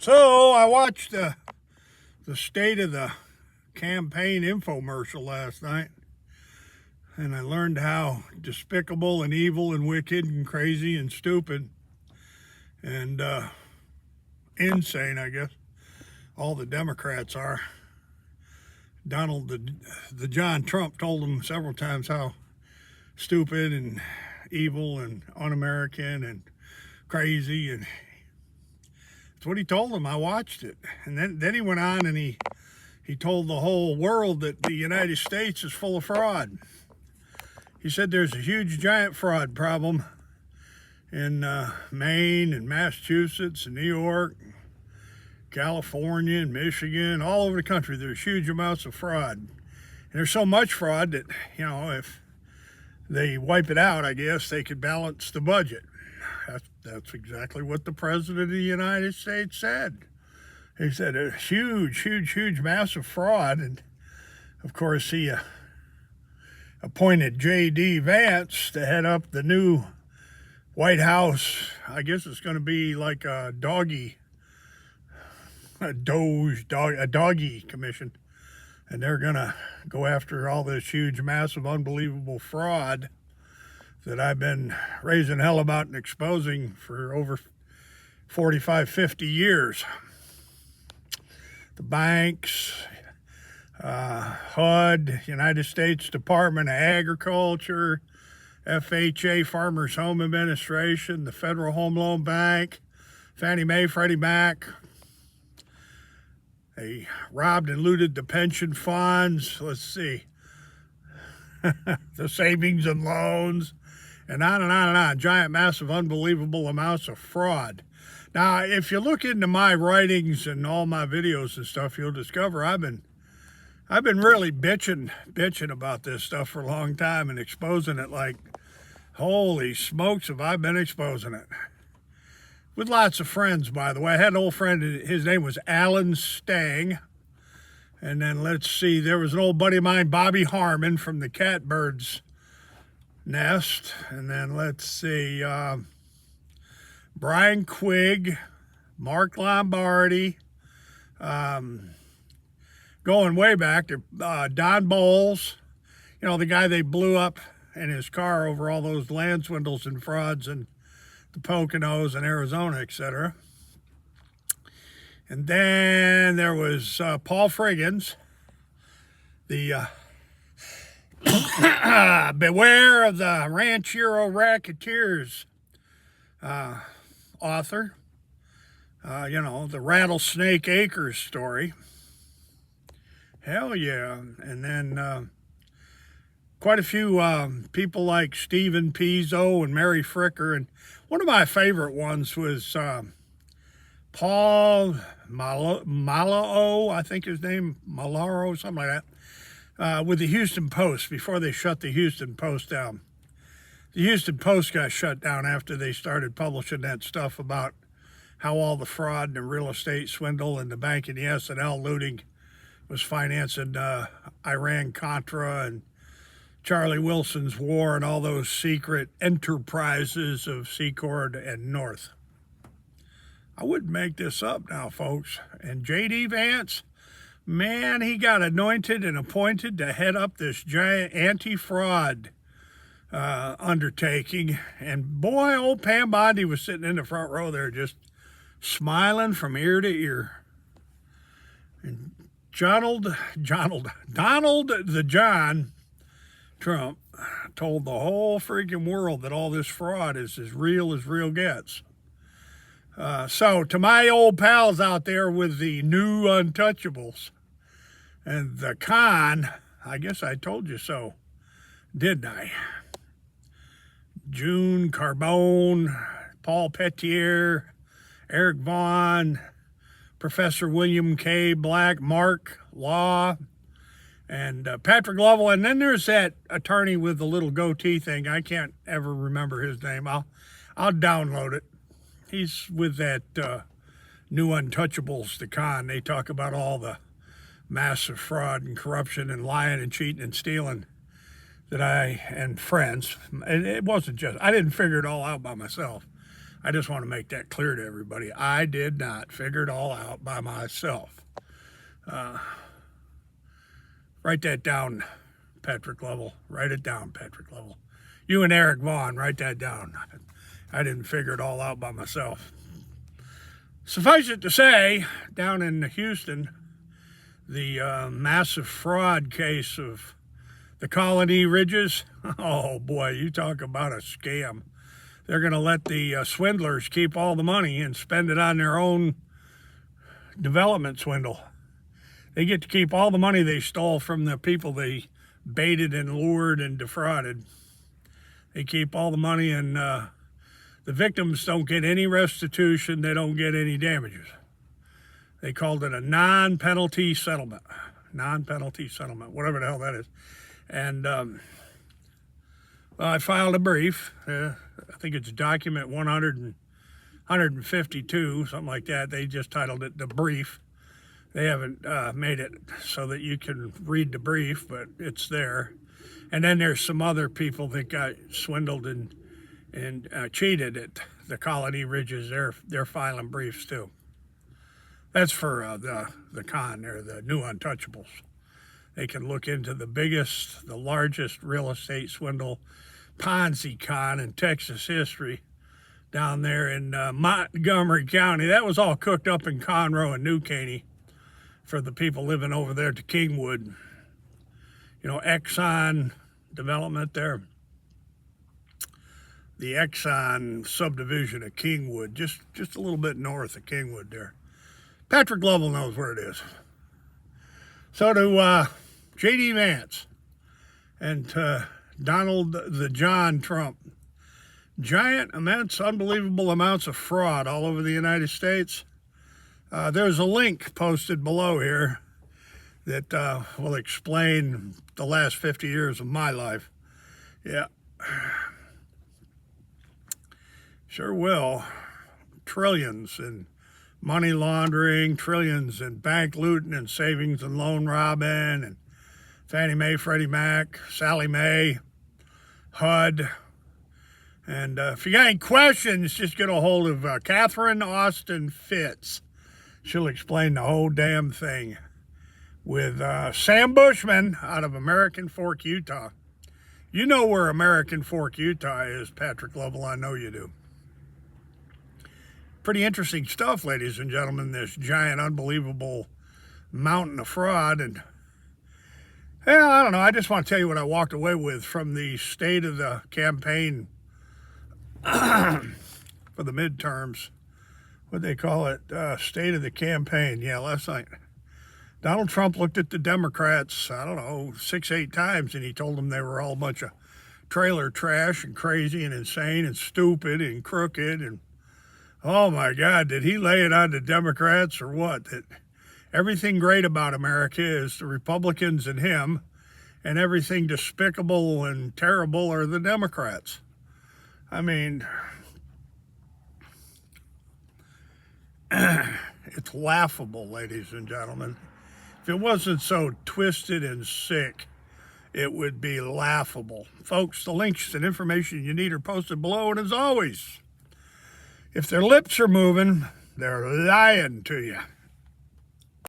So I watched the state of the campaign infomercial last night, and I learned how despicable and evil and wicked and crazy and stupid and insane, I guess, all the Democrats are. The John Trump told them several times how stupid and evil and un-American and crazy, and that's what he told them. I watched it, and then he went on and he told the whole world that the United States is full of fraud. He said there's a huge giant fraud problem in Maine and Massachusetts and New York, California and Michigan, all over the country. There's huge amounts of fraud. And there's so much fraud that, if they wipe it out, I guess they could balance the budget. That's exactly what the President of the United States said. He said a huge, massive fraud. And of course, he appointed J.D. Vance to head up the new White House. I guess it's going to be like a doggy commission. And they're going to go after all this huge, massive, unbelievable fraud that I've been raising hell about and exposing for over 45, 50 years. The banks, HUD, United States Department of Agriculture, FHA, Farmers Home Administration, the Federal Home Loan Bank, Fannie Mae, Freddie Mac. They robbed and looted the pension funds. Let's see. The savings and loans, and on and on and on. Giant, massive, unbelievable amounts of fraud. Now, if you look into my writings and all my videos and stuff, you'll discover I've been really bitching about this stuff for a long time and exposing it like, holy smokes, have I been exposing it. With lots of friends, by the way. I had an old friend, his name was Alan Stang. And then let's see, there was an old buddy of mine, Bobby Harmon from the Catbirds Nest. And then let's see, Brian Quigg, Mark Lombardi, going way back to Don Bowles, the guy they blew up in his car over all those land swindles and frauds and the Poconos and Arizona, etc. And then there was Paul Friggins, the Beware of the Ranchero Racketeers author, the Rattlesnake Acres story. Hell yeah. And then quite a few people like Stephen Pizzo and Mary Fricker. And one of my favorite ones was Paul Malao, I think his name, Malaro, something like that, with the Houston Post before they shut the Houston Post down. The Houston Post got shut down after they started publishing that stuff about how all the fraud and the real estate swindle and the bank and the S&L looting was financing Iran-Contra and Charlie Wilson's war and all those secret enterprises of Secord and North. I wouldn't make this up now, folks. And J.D. Vance, man, he got anointed and appointed to head up this giant anti-fraud undertaking. And boy, old Pam Bondi was sitting in the front row there just smiling from ear to ear. And Donald the John Trump told the whole freaking world that all this fraud is as real gets. So to my old pals out there with the new untouchables and the con, I guess I told you so, didn't I? June Carbone, Paul Petier, Eric Vaughn, Professor William K. Black, Mark Law, and Patrick Lovell. And then there's that attorney with the little goatee thing. I can't ever remember his name. I'll download it. He's with that new Untouchables, the con. They talk about all the massive fraud and corruption and lying and cheating and stealing that and friends. And it wasn't just, I didn't figure it all out by myself. I just want to make that clear to everybody. I did not figure it all out by myself. Write that down, Patrick Lovell. Write it down, Patrick Lovell. You and Eric Vaughn, write that down. I didn't figure it all out by myself. Suffice it to say, down in Houston, the massive fraud case of the Colony Ridges, oh boy, you talk about a scam. They're going to let the swindlers keep all the money and spend it on their own development swindle. They get to keep all the money they stole from the people they baited and lured and defrauded. They keep all the money, and the victims don't get any restitution. They don't get any damages. They called it a non-penalty settlement. Non-penalty settlement, whatever the hell that is. And well, I filed a brief. I think it's document 152, something like that. They just titled it the brief. They haven't made it so that you can read the brief, but it's there. And then there's some other people that got swindled and cheated at the Colony Ridges. They're filing briefs too. That's for the con there, the new untouchables. They can look into the biggest, the largest real estate swindle Ponzi con in Texas history down there in Montgomery County. That was all cooked up in Conroe and New Caney for the people living over there to Kingwood. You know, Exxon development there. The Exxon subdivision of Kingwood, just a little bit north of Kingwood there. Patrick Lovell knows where it is. So do J.D. Vance and Donald the John Trump. Giant, immense, unbelievable amounts of fraud all over the United States. There's a link posted below here that will explain the last 50 years of my life. Yeah. Sure will. Trillions in money laundering, trillions in bank looting and savings and loan robbing, and Fannie Mae, Freddie Mac, Sallie Mae, HUD. And if you got any questions, just get a hold of Catherine Austin Fitz. She'll explain the whole damn thing with Sam Bushman out of American Fork, Utah. You know where American Fork, Utah is, Patrick Lovell. I know you do. Pretty interesting stuff, ladies and gentlemen, this giant, unbelievable mountain of fraud. And, well, I don't know. I just want to tell you what I walked away with from the state of the campaign for the midterms. What they call it, state of the campaign. Yeah, last night. Donald Trump looked at the Democrats, I don't know, 6-8 times, and he told them they were all a bunch of trailer trash and crazy and insane and stupid and crooked. And, oh, my God, did he lay it on the Democrats or what? That everything great about America is the Republicans and him, and everything despicable and terrible are the Democrats. I mean, it's laughable, ladies and gentlemen. If it wasn't so twisted and sick, it would be laughable. Folks, the links and information you need are posted below, and as always, if their lips are moving, they're lying to you.